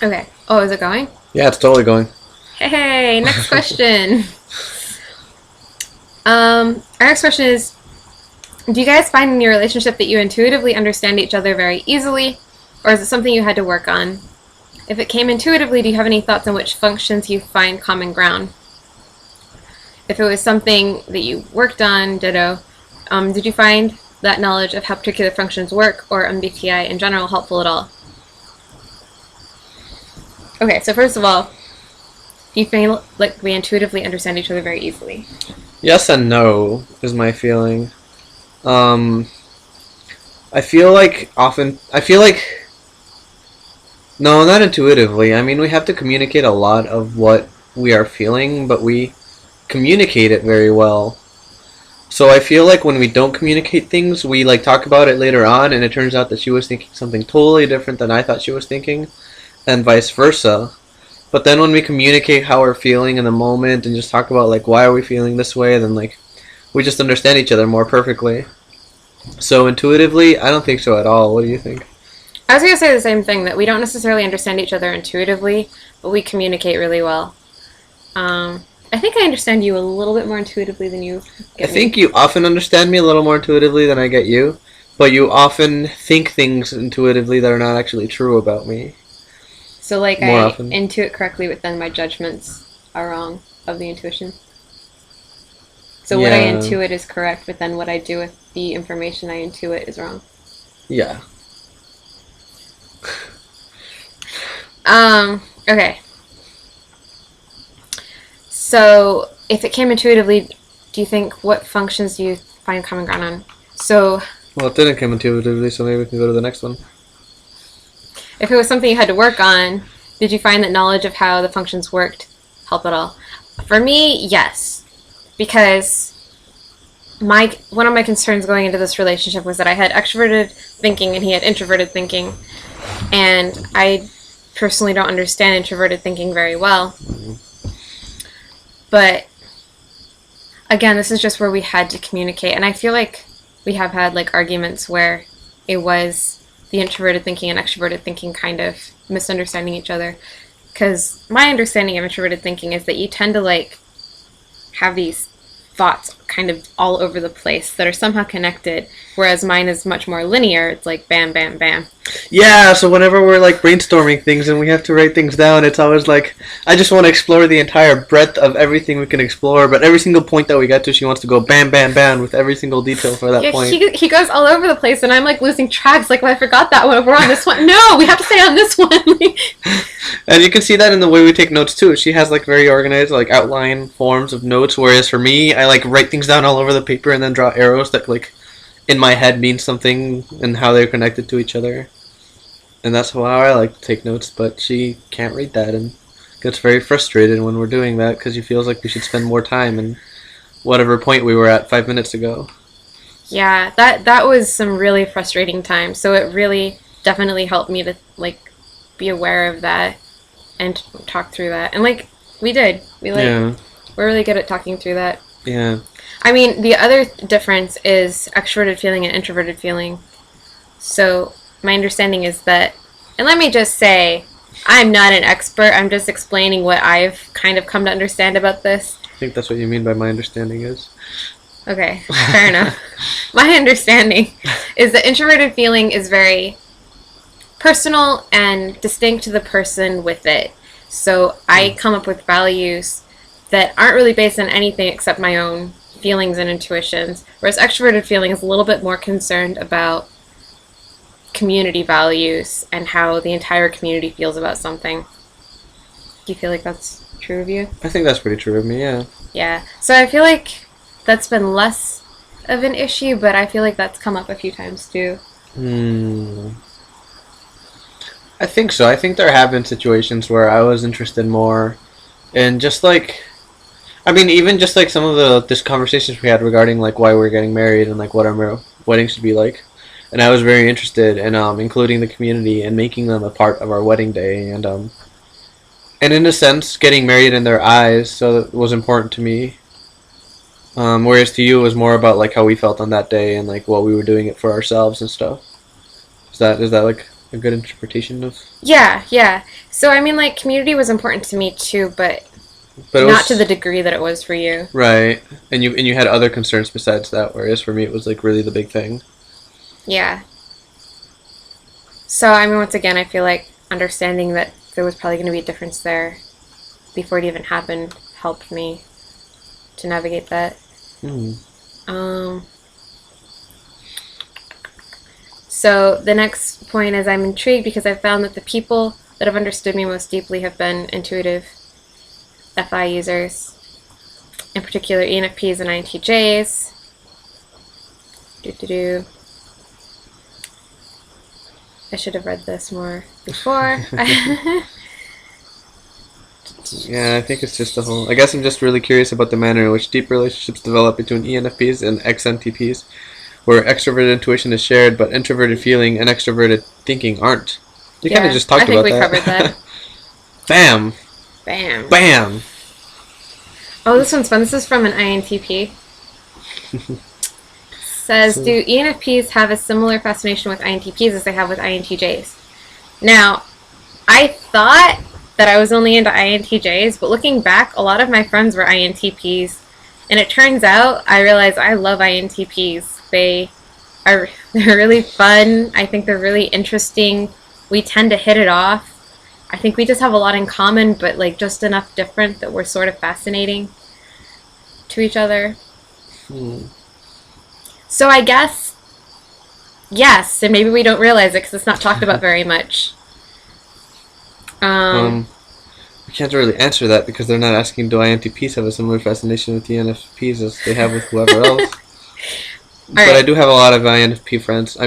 Okay. Oh, is it going? Yeah, it's totally going. Hey, next question. Our next question is, do you guys find in your relationship that you intuitively understand each other very easily, or is it something you had to work on? If it came intuitively, do you have any thoughts on which functions you find common ground? If it was something that you worked on, ditto, did you find that knowledge of how particular functions work or MBTI in general helpful at all? Okay, so first of all, do you feel like we intuitively understand each other very easily? Yes and no is my feeling. Um, I feel like often. I feel like. No, not intuitively. I mean, we have to communicate a lot of what we are feeling, but we communicate it very well. So I feel like when we don't communicate things, we like talk about it later on, and it turns out that she was thinking something totally different than I thought she was thinking, and vice versa. But then when we communicate how we're feeling in the moment and just talk about like why are we feeling this way, then like we just understand each other more perfectly. So intuitively, I don't think so at all. What do you think? I was going to say the same thing, that we don't necessarily understand each other intuitively, but we communicate really well. I think I understand you a little bit more intuitively than you I get me. think you often understand me a little more intuitively than I get you, but you often think things intuitively that are not actually true about me. So, like, More I often. intuit correctly, but then my judgments are wrong of the intuition. So, what I Yeah. intuit is correct, but then what I do with the information I intuit is wrong. Yeah. Okay. So, if it came intuitively, do you think what functions do you find common ground on? So, Well, it didn't come intuitively, so maybe we can go to the next one. if it was something you had to work on, did you find that knowledge of how the functions worked help at all? For me, yes, because my one of my concerns going into this relationship was that I had extroverted thinking and he had introverted thinking, and I personally don't understand introverted thinking very well. But again, this is just where we had to communicate, and I feel like we have had like arguments where it was the introverted thinking and extroverted thinking kind of misunderstanding each other. Because my understanding of introverted thinking is that you tend to like have these thoughts kind of all over the place that are somehow connected, whereas mine is much more linear. It's like bam, bam, bam. Yeah, so whenever we're like brainstorming things and we have to write things down, it's always like I just want to explore the entire breadth of everything we can explore, but every single point that we get to, she wants to go bam, bam, bam with every single detail for that Yeah, point. he goes all over the place, and I'm like losing tracks. Like, well, I forgot that one. We're on this one. No, we have to stay on this one. And you can see that in the way we take notes too. She has like very organized like outline forms of notes, whereas for me, I like write things down all over the paper and then draw arrows that like in my head mean something and how they're connected to each other. And that's how I like to take notes, but she can't read that and gets very frustrated when we're doing that because she feels like we should spend more time in whatever point we were at 5 minutes ago. Yeah, that was some really frustrating times. So it really definitely helped me to like be aware of that and talk through that. And like we did, Yeah, we're really good at talking through that. yeah. I mean, the other difference is extroverted feeling and introverted feeling. So my understanding is that, and let me just say, I'm not an expert. I'm just explaining what I've kind of come to understand about this. I think that's what you mean by my understanding is. Okay, fair enough. My understanding is that introverted feeling is very personal and distinct to the person with it. So I come up with values that aren't really based on anything except my own feelings and intuitions, whereas extroverted feeling is a little bit more concerned about community values and how the entire community feels about something. Do you feel like that's true of you? I think that's pretty true of me, yeah. Yeah. So I feel like that's been less of an issue, but I feel like that's come up a few times too. Hmm. I think so. I think there have been situations where I was interested more in just like I mean, even just like some of the this conversations we had regarding like why we're getting married and like what our wedding should be like, and I was very interested in including the community and making them a part of our wedding day, and in a sense, getting married in their eyes, so that was important to me. Whereas to you, it was more about like how we felt on that day and like what we were doing it for ourselves and stuff. Is that like a good interpretation of? Yeah. So I mean, like, community was important to me too, but But it not to was the degree that it was for you. right, and you had other concerns besides that, whereas for me it was like really the big thing. Yeah. So I mean, once again, I feel like understanding that there was probably going to be a difference there before it even happened helped me to navigate that. Hmm. Um, so the next point is I'm intrigued because I've found that the people that have understood me most deeply have been intuitive FI users, in particular ENFPs and INTJs. Do. I should have read this more before. Yeah, I think it's just the whole. I guess I'm just really curious about the manner in which deep relationships develop between ENFPs and XNTPs, where extroverted intuition is shared, but introverted feeling and extroverted thinking aren't. You kind of just talked I think about we that. covered that. Bam! Bam. Bam! Oh, this one's fun. This is from an INTP. Says, do ENFPs have a similar fascination with INTPs as they have with INTJs? Now, I thought that I was only into INTJs, but looking back, a lot of my friends were INTPs, and it turns out I realized I love INTPs. They're really fun. I think they're really interesting. We tend to hit it off. I think we just have a lot in common, but like just enough different that we're sort of fascinating to each other. So I guess yes, and maybe we don't realize it because it's not talked about very much. We can't really answer that because they're not asking do INTPs have a similar fascination with the ENFPs as they have with whoever else. But I do have a lot of ENFP friends.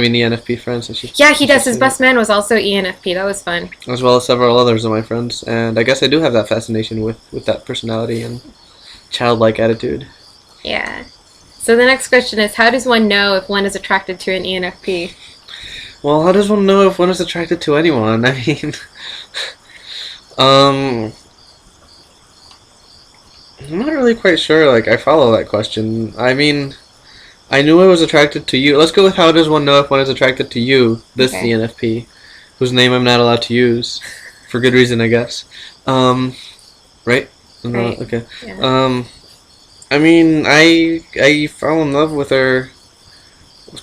Yeah, he does. His best man was also ENFP. That was fun. As well as several others of my friends. And I guess I do have that fascination with that personality and childlike attitude. Yeah. So the next question is, how does one know if one is attracted to an ENFP? Well, how does one know if one is attracted to anyone? I mean, I'm not really quite sure. Like, I follow that question. I mean, I knew I was attracted to you. Let's go with how does one know if one is attracted to you, this Okay. ENFP, whose name I'm not allowed to use, for good reason, I guess. Right? Right. Okay. Yeah. I mean, I fell in love with her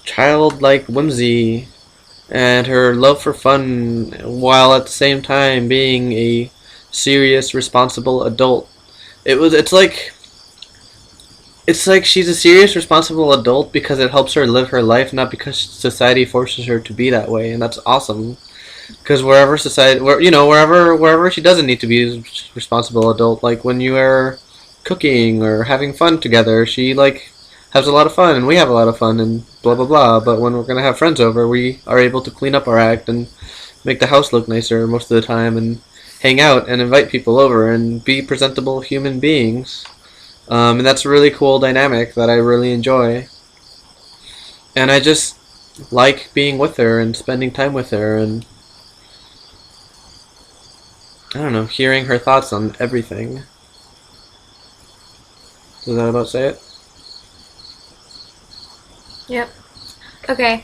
childlike whimsy and her love for fun, while at the same time being a serious, responsible adult. It's like she's a serious, responsible adult because it helps her live her life, not because society forces her to be that way, and that's awesome. Because wherever she doesn't need to be a responsible adult, like when you are cooking or having fun together, she like has a lot of fun, and we have a lot of fun, and blah blah blah. But when we're gonna have friends over, we are able to clean up our act and make the house look nicer most of the time, and hang out and invite people over and be presentable human beings. And that's a really cool dynamic that I really enjoy. And I just like being with her and spending time with her and I don't know, hearing her thoughts on everything. Does that about say it? Yep. Okay.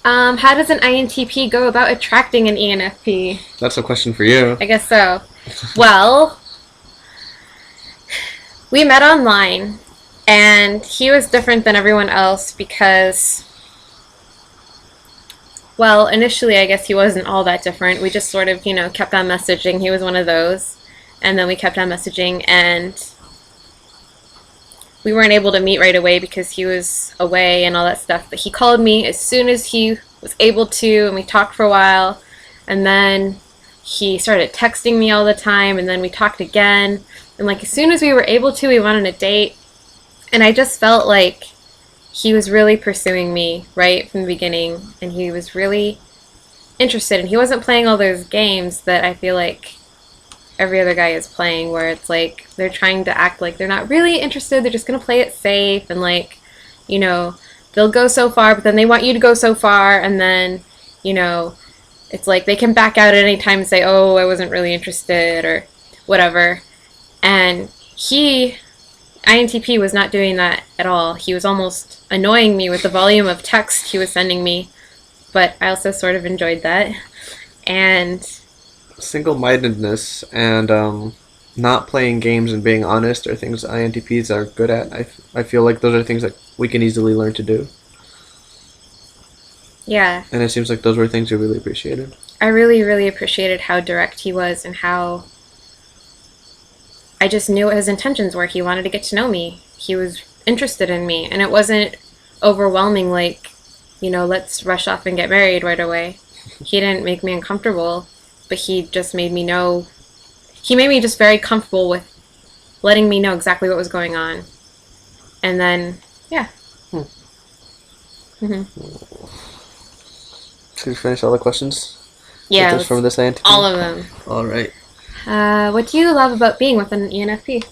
How does an INTP go about attracting an ENFP? That's a question for you. I guess so. Well, we met online, and he was different than everyone else because, well, initially I guess he wasn't all that different. We just sort of, kept on messaging. He was one of those. And then we kept on messaging, and we weren't able to meet right away because he was away and all that stuff. But he called me as soon as he was able to, and we talked for a while. And then he started texting me all the time, and then we talked again. And like as soon as we were able to, we went on a date. And I just felt like he was really pursuing me right from the beginning, and he was really interested. And he wasn't playing all those games that I feel like every other guy is playing, where it's like they're trying to act like they're not really interested, they're just going to play it safe, and like, they'll go so far, but then they want you to go so far, and then, it's like they can back out at any time and say, oh, I wasn't really interested, or whatever. And INTP was not doing that at all. He was almost annoying me with the volume of text he was sending me but I also sort of enjoyed that. And Single-mindedness and not playing games and being honest are things INTPs are good at. I feel like those are things that we can easily learn to do. yeah, And it seems like those were things you really appreciated. I really, really appreciated how direct he was and how I just knew what his intentions were. He wanted to get to know me. He was interested in me. And it wasn't overwhelming like, let's rush off and get married right away. He didn't make me uncomfortable, but he just made me know. He made me just very comfortable with letting me know exactly what was going on. And then, yeah. Mm-hmm. Did you finish all the questions? Yeah, From this INTP? all of them. All right. What do you love about being with an ENFP?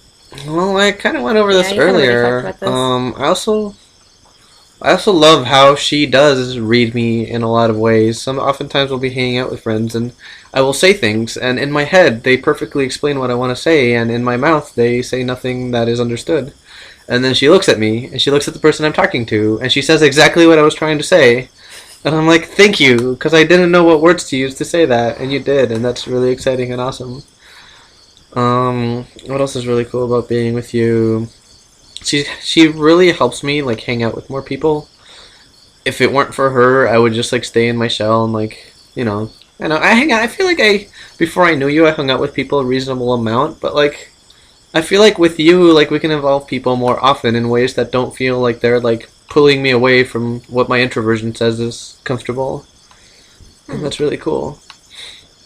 Well, I kind of went over this you kinda already earlier. talked about this. I also love how she does read me in a lot of ways. Oftentimes we'll be hanging out with friends, and I will say things, and in my head they perfectly explain what I want to say, and in my mouth they say nothing that is understood. And then she looks at me, and she looks at the person I'm talking to, and she says exactly what I was trying to say. And I'm like, thank you, because I didn't know what words to use to say that, and you did, and that's really exciting and awesome. What else is really cool about being with you? She really helps me like hang out with more people. If it weren't for her, I would just like stay in my shell and like I hang out. I feel like before I knew you, I hung out with people a reasonable amount, but like I feel like with you, like we can involve people more often in ways that don't feel like they're like pulling me away from what my introversion says is comfortable, and that's really cool.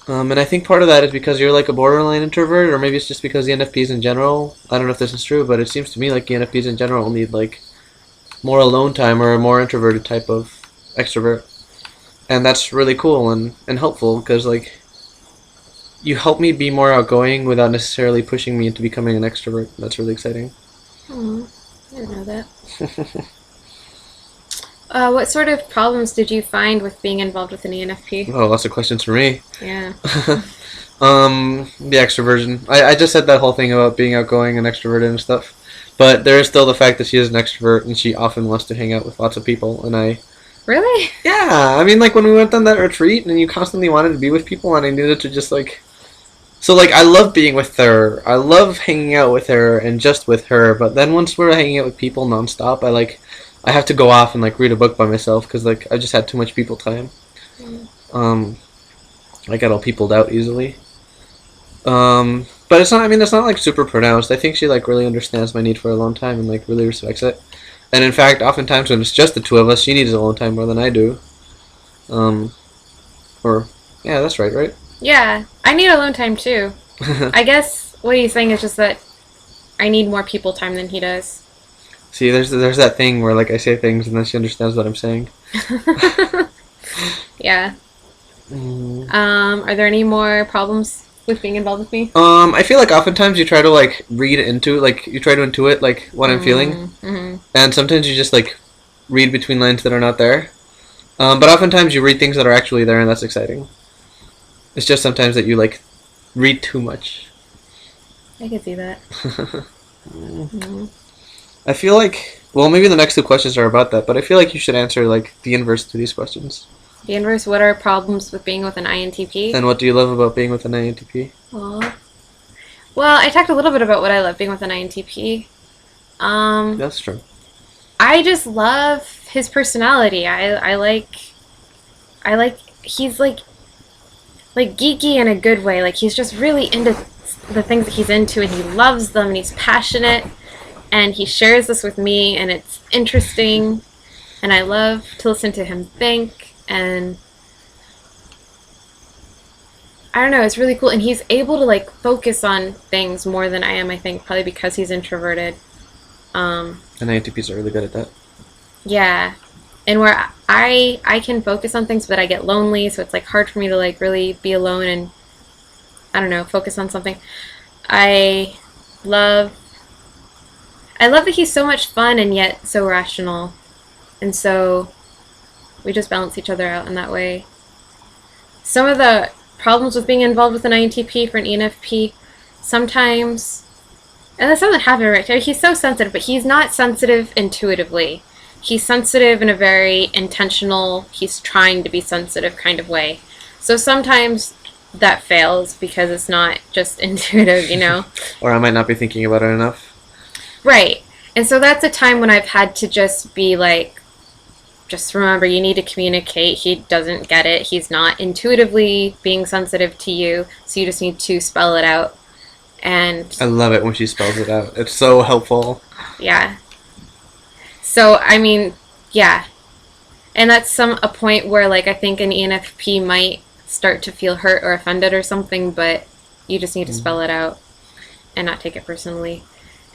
And I think part of that is because you're like a borderline introvert, or maybe it's just because the ENFPs in general. I don't know if this is true, but it seems to me like the ENFPs in general need like more alone time or a more introverted type of extrovert, and that's really cool and helpful because like you help me be more outgoing without necessarily pushing me into becoming an extrovert. That's really exciting. I didn't know that. What sort of problems did you find with being involved with an ENFP? Oh, lots of questions for me. Yeah. The extroversion. I just said that whole thing about being outgoing and extroverted and stuff. But there is still the fact that she is an extrovert and she often wants to hang out with lots of people, and I... Really? Yeah, I mean, like, when we went on that retreat and you constantly wanted to be with people and I needed to just, like... So, like, I love being with her. I love hanging out with her and just with her, but then once we're hanging out with people nonstop, I have to go off and, like, read a book by myself because, like, I just had too much people time. I get all peopled out easily. But it's not like super pronounced. I think she like really understands my need for alone time and like really respects it. And in fact, oftentimes when it's just the two of us, she needs alone time more than I do. Yeah, that's right? Yeah, I need alone time too. I guess what he's saying is just that I need more people time than he does. See, there's that thing where like I say things and then she understands what I'm saying. Yeah. Are there any more problems with being involved with me? I feel like oftentimes you try to like read into like you try to intuit like what I'm feeling, and sometimes you just like read between lines that are not there. But oftentimes you read things that are actually there, and that's exciting. It's just sometimes that you like read too much. I can see that. I feel like maybe the next two questions are about that, but I feel like you should answer like the inverse to these questions. The inverse, what are problems with being with an INTP? And what do you love about being with an INTP? Well, I talked a little bit about what I love being with an INTP. That's true. I just love his personality. I like he's like geeky in a good way. Like he's just really into the things that he's into and he loves them and he's passionate and he shares this with me and it's interesting and I love to listen to him think. And I don't know, it's really cool. And he's able to like focus on things more than I am, I think, probably because he's introverted. And INTPs are really good at that. Yeah. And where I can focus on things, but I get lonely, so it's like hard for me to like really be alone and I don't know, focus on something. I love that he's so much fun and yet so rational. And so we just balance each other out in that way. Some of the problems with being involved with an INTP for an ENFP, sometimes, and this doesn't happen right now, he's so sensitive, but he's not sensitive intuitively. he's sensitive in a very intentional, he's trying to be sensitive kind of way. So sometimes that fails because it's not just intuitive, you know? Or I might not be thinking about it enough. Right. And so that's a time when I've had to just be like, just remember, you need to communicate. He doesn't get it. He's not intuitively being sensitive to you, so you just need to spell it out. And I love it when she spells it out. It's so helpful. yeah. So, I mean, yeah. And that's a point where, like, I think an ENFP might start to feel hurt or offended or something, but you just need to spell it out and not take it personally.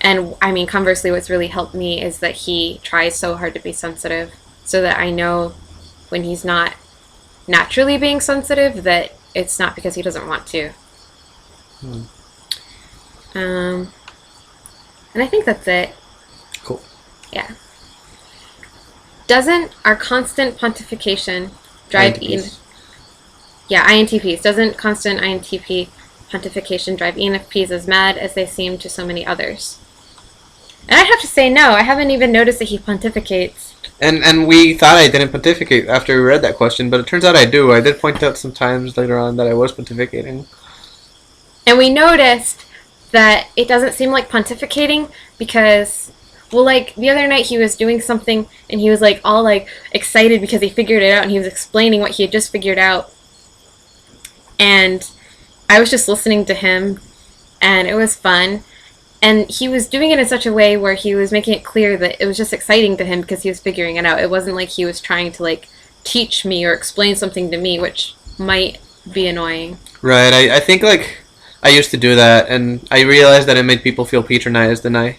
And, I mean, conversely, what's really helped me is that he tries so hard to be sensitive so that I know when he's not naturally being sensitive that it's not because he doesn't want to. And I think that's it. Cool. Yeah. Doesn't our constant pontification drive INTPs. Doesn't constant INTP pontification drive ENFPs as mad as they seem to so many others? And I have to say no, I haven't even noticed that he pontificates. And we thought I didn't pontificate after we read that question, but it turns out I do. I did point out some times later on that I was pontificating. And we noticed that it doesn't seem like pontificating because, well, like, the other night he was doing something and he was, like, all, like, excited because he figured it out and he was explaining what he had just figured out. And I was just listening to him and it was fun. And he was doing it in such a way where he was making it clear that it was just exciting to him because he was figuring it out. It wasn't like he was trying to, like, teach me or explain something to me, which might be annoying. Right, I think, like, I used to do that, and I realized that it made people feel patronized, and I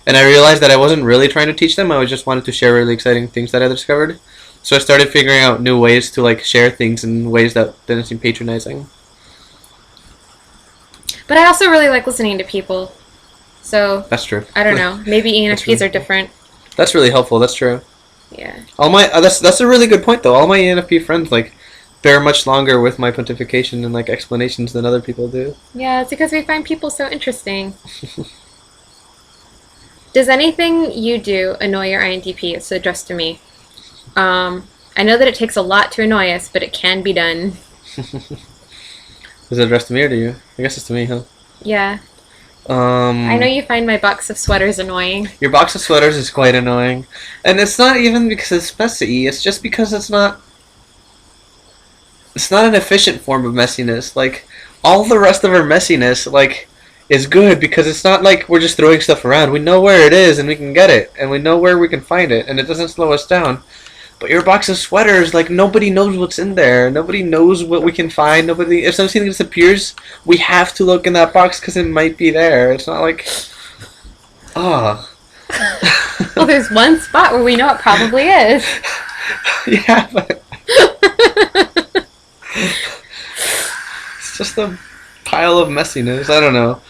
realized that I wasn't really trying to teach them, I just wanted to share really exciting things that I discovered. So I started figuring out new ways to, like, share things in ways that didn't seem patronizing. But I also really like listening to people. So That's true. I don't know. Maybe ENFPs really are different. That's really helpful. That's true. Yeah. All my that's a really good point though. All my ENFP friends like bear much longer with my pontification and like explanations than other people do. Yeah, it's because we find people so interesting. Does anything you do annoy your INTP? It's addressed to me. I know that it takes a lot to annoy us, but it can be done. Is it addressed to me or to you? I guess it's to me, huh? Yeah. I know you find my box of sweaters annoying. Your box of sweaters is quite annoying. And it's not even because it's messy, it's just because it's not an efficient form of messiness. Like, all the rest of our messiness, like, is good because it's not like we're just throwing stuff around. We know where it is and we can get it, and we know where we can find it, and it doesn't slow us down. But your box of sweaters, like, nobody knows what's in there. Nobody knows what we can find. If something disappears, we have to look in that box because it might be there. It's not like, oh. Well, there's one spot where we know it probably is. Yeah, but it's just a pile of messiness. I don't know.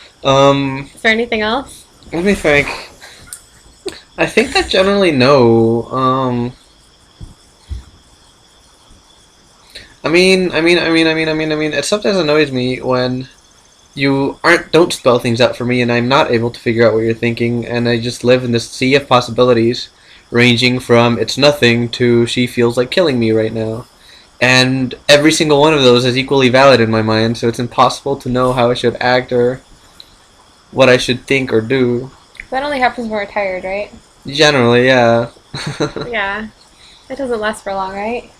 Is there anything else? Let me think. I think that generally no. I mean, it sometimes annoys me when you don't spell things out for me and I'm not able to figure out what you're thinking, and I just live in this sea of possibilities, ranging from it's nothing to she feels like killing me right now. And every single one of those is equally valid in my mind, so it's impossible to know how I should act or what I should think or do. That only happens when we're tired, right? Generally, yeah. Yeah. It doesn't last for long, right?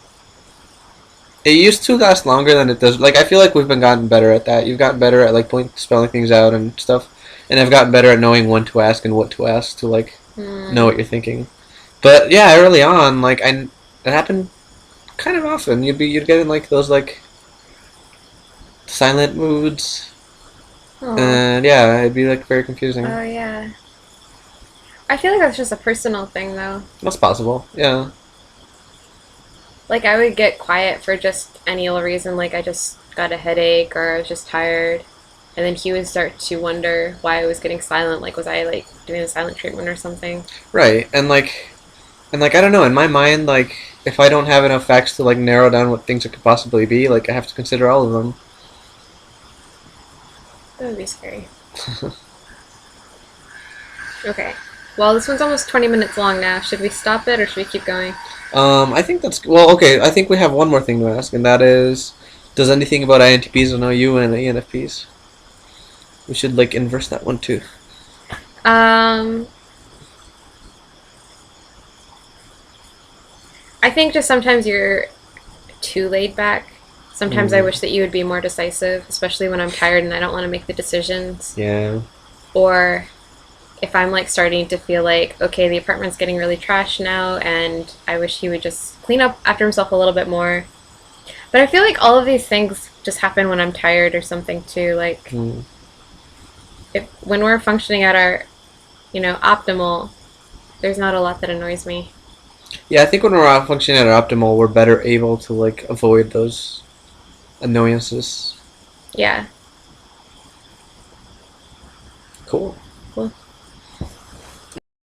It used to last longer than it does. Like, I feel like we've been gotten better at that. You've gotten better at, like, spelling things out and stuff. And I've gotten better at knowing when to ask and what to ask to, like, know what you're thinking. But, yeah, early on, like, it happened kind of often. You'd get in, like, those, like, silent moods. Aww. And, yeah, it'd be, like, very confusing. Oh, yeah. I feel like that's just a personal thing, though. That's possible, yeah. Like, I would get quiet for just any little reason, like I just got a headache or I was just tired. And then he would start to wonder why I was getting silent, like was I, like, doing a silent treatment or something. Right, and like, I don't know, in my mind, like, if I don't have enough facts to, like, narrow down what things it could possibly be, like, I have to consider all of them. That would be scary. Okay. Well, this one's almost 20 minutes long now. Should we stop it or should we keep going? I think that's well. Okay, I think we have one more thing to ask, and that is, does anything about INTPs annoy you and ENFPs? We should like inverse that one too. Um, I think just sometimes you're too laid back. Sometimes I Mm, wish that you would be more decisive, especially when I'm tired and I don't want to make the decisions. yeah. Or if I'm like starting to feel like, okay, the apartment's getting really trashed now and I wish he would just clean up after himself a little bit more. But I feel like all of these things just happen when I'm tired or something too. Like Mm. if when we're functioning at our, optimal, there's not a lot that annoys me. Yeah, I think when we're out functioning at our optimal, we're better able to like avoid those annoyances. Yeah. Cool. Cool.